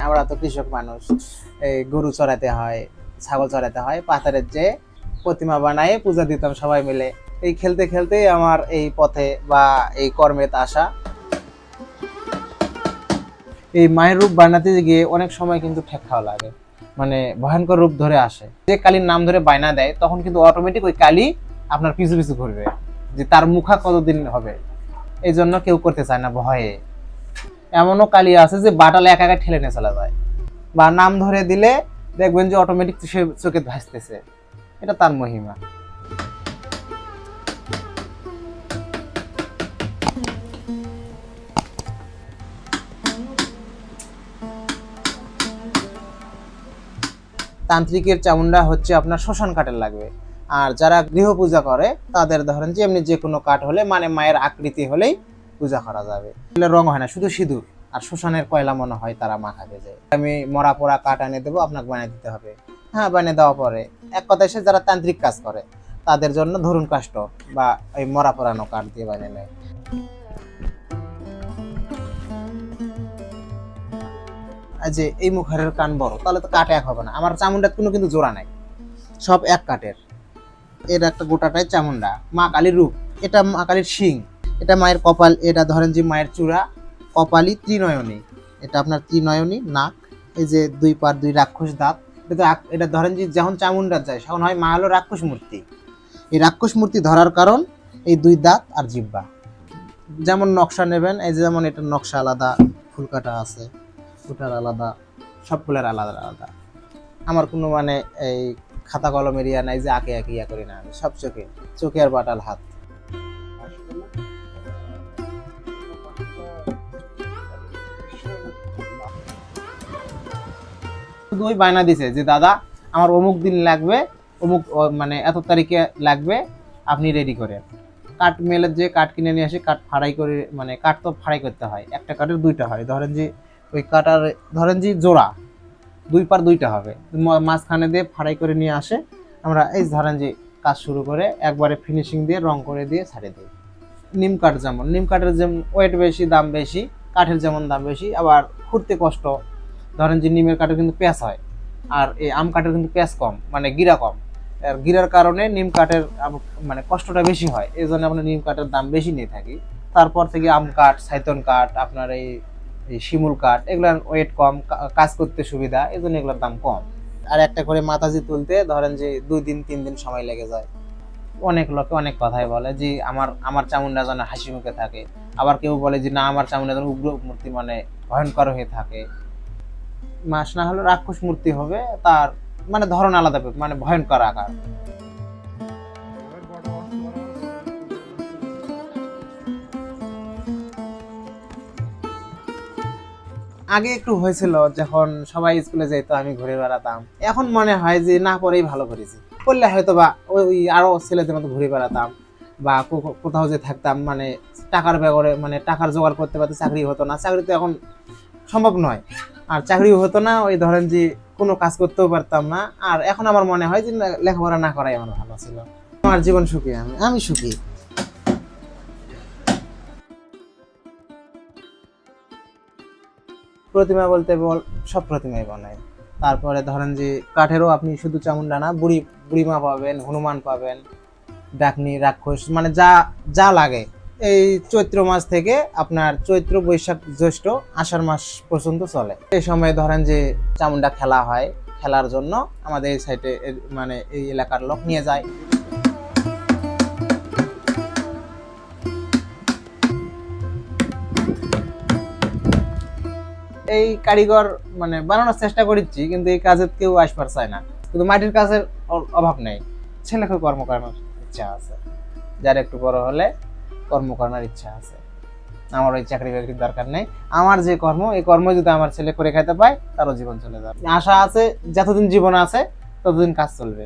আমরা তো কৃষক মানুষ, এই গরু চড়াতে হয়, ছাগল চড়াতে হয়, পাথরের যে প্রতিমা বানায় পূজা দিতাম সবাই মিলে। এই খেলতে খেলতেই আমার এই পথে বা এই কর্মেতে আসা। এই মায়ের রূপ বানাতে গিয়ে অনেক সময় কিন্তু ঠেক খাওয়া লাগে, মানে ভয়ঙ্কর রূপ ধরে আসে। যে কালীর নাম ধরে বায়না দেয় তখন কিন্তু অটোমেটিক ওই কালী আপনার পিছু পিছু ঘুরবে, যে তার মুখা কতদিন হবে। এই জন্য কেউ করতে চায় না ভয়ে। এমনও কালী আছে যে বাটালে একা একা ঠেলে নিয়ে চলা যায়, বা নাম ধরে দিলে দেখবেন যে অটোমেটিক সে চোখে ভাসতেছে। এটা তার মহিমা। তান্ত্রিকের চামুন্ডা হচ্ছে আপনার শ্মশান কাঠের লাগবে। আর যারা গৃহ পূজা করে তাদের ধরেন যে এমনি যে কোনো কাঠ হলে, মানে মায়ের আকৃতি হলেই পূজা করা যাবে। রং হয় না, শুধু সিঁদুর আর শ্মশানের কয়লা মনে হয় তারা মাখাবে। যায় আমি মরা পোড়া কাঠ এনে দেবো, আপনাকে বানিয়ে দিতে হবে। হ্যাঁ, বানিয়ে দেওয়া পরে এক কথায় সে যারা তান্ত্রিক কাজ করে তাদের জন্য ধরুন কাষ্ঠ বা এই মরা পোড়ানো কাঠ দিয়ে বানিয়ে নেয়। যে এই মুখারের কান বড়, তাহলে তো কাঠ এক হবে না। আমার চামুন্ডার কোনো কিন্তু জোড়া নাই, সব এক কাঠের। এর একটা গোটাটাই চামুন্ডা, মা কালীর রূপ। এটা মা কালীর শিং, এটা মায়ের কপাল। এটা ধরেন যে মায়ের চূড়া, কপালই ত্রিনয়নী। এটা আপনার ত্রিনয়নী নাক, এই যে দুই পার দুই রাক্ষস দাঁত। এটা ধরেন যে যখন চামুন্ডার যায় তখন হয় মা হলো রাক্ষস মূর্তি। এই রাক্ষস মূর্তি ধরার কারণ এই দুই দাঁত আর জিহ্বা। যেমন নকশা নেবেন, এই যেমন এটার নকশা আলাদা, ফুল কাটা আছে, ফুটার আলাদা, সব ফুলের আলাদা আলাদা। আমার কোনো মানে এই খাতা কলমের ইয়া নাই যে আঁকে আঁকে ইয়া করি না, আমি সব চোখে চোখে আর বাটাল হাত। শুধু ওই বায়না দিছে যে দাদা আমার অমুক দিন লাগবে, অমুক মানে এত তারিখে লাগবে, আপনি রেডি করেন। কাঠ মেলে যে কাঠ কিনে নিয়ে আসি, কাঠ ফাড়াই করে, মানে কাঠ তো ফাড়াই করতে হয়, একটা কাঠের দুইটা হয়। ধরেন যে ওই কাটার ধরেন যে জোড়া দুই পার দুইটা হবে, মাঝখানে দিয়ে ফাড়াই করে নিয়ে আসে। আমরা এই ধরেন যে কাজ শুরু করে একবারে ফিনিশিং দিয়ে রং করে দিয়ে ছাড়ে দিই। নিম কাঠ, যেমন নিম কাঠের যেমন ওয়েট বেশি, দাম বেশি, কাঠের যেমন দাম বেশি, আবার খুঁড়তে কষ্ট। ধরেন যে নিমের কাঠের কিন্তু প্যাঁচ হয়, আর এই আম কাঠের কিন্তু প্যাঁচ কম, মানে গিরা কম। আর গিরার কারণে নিম কাঠের মানে কষ্টটা বেশি হয়, এই জন্য আমরা নিম কাঠের দাম বেশি নিয়ে থাকি। তারপর থেকে আম কাঠ, সাইতন কাঠ, আপনার এই শিমুল কাঠ, এগুলোর ওয়েট কম, কাজ করতে সুবিধা, এই জন্য এগুলোর দাম কম। আর একটা করে মাতাজি তুলতে ধরেন যে 2 দিন 3 দিন সময় লেগে যায়। অনেক লোকে অনেক কথাই বলে যে আমার আমার চামুন্ডা যেন হাসি মুখে থাকে, আবার কেউ বলে যে না আমার চামুন্ডা যেন উগ্র মূর্তি, মানে ভয়ঙ্কর হয়ে থাকে। মাস না হলে রাক্ষস মূর্তি হবে, তার মানে ধরন আলাদা, মানে ভয়ঙ্কর আকার। আগে একটু হয়েছিল, যখন সবাই স্কুলে যেত আমি ঘুরে বেড়াতাম। এখন মনে হয় যে না পরেই ভালো করেছি, করলে হয়তো বা ওই আরো ছেলেদের মতো ঘুরে বেড়াতাম, বা কোথাও যে থাকতাম, মানে টাকার ব্যাপারে, মানে টাকার জোগাড় করতে পারতে চাকরি হতো না, চাকরি তো এখন সম্ভব নয়। আর চাকরিও হতো না, ওই ধরেন যে কোনো কাজ করতেও পারতাম না। আর এখন আমার মনে হয় যে লেখাপড়া না করাই আমার ভালো ছিল। আমার জীবন সুখী, আমি সুখী। প্রতিমা বলতে সব প্রতিমাই বানায়। তারপরে ধরেন যে কাঠেরও আপনি শুধু চামুন্ডা না, বুড়িমা পাবেন, হনুমান পাবেন, ডাকনি, রাক্ষস, মানে যা যা লাগে। এই চৈত্র মাস থেকে আপনার চৈত্র বৈশাখ জ্যৈষ্ঠ আষাঢ় মাস পর্যন্ত চলে। এই সময় ধরেন যে চামুন্ডা খেলা হয়, খেলার জন্য আমাদের এই সাইডে, মানে এই এলাকার লোক নিয়ে যায়। এই কারিগর মানে বানানোর চেষ্টা করেছি, কিন্তু এই কাজে কেউ আসবার চায় না। কিন্তু মাটির কাজের অভাব নেই, ছেলেকে কর্ম করানোর ইচ্ছা আছে। যার একটু বড় হলে কর্ম করানোর ইচ্ছা আছে। আমার ওই চাকরি বাকরির দরকার নেই। আমার যে কর্ম, এই কর্ম যদি আমার ছেলে করে খাইতে পায়, তারও জীবন চলে যাবে। আশা আছে যতদিন জীবন আছে ততদিন কাজ চলবে।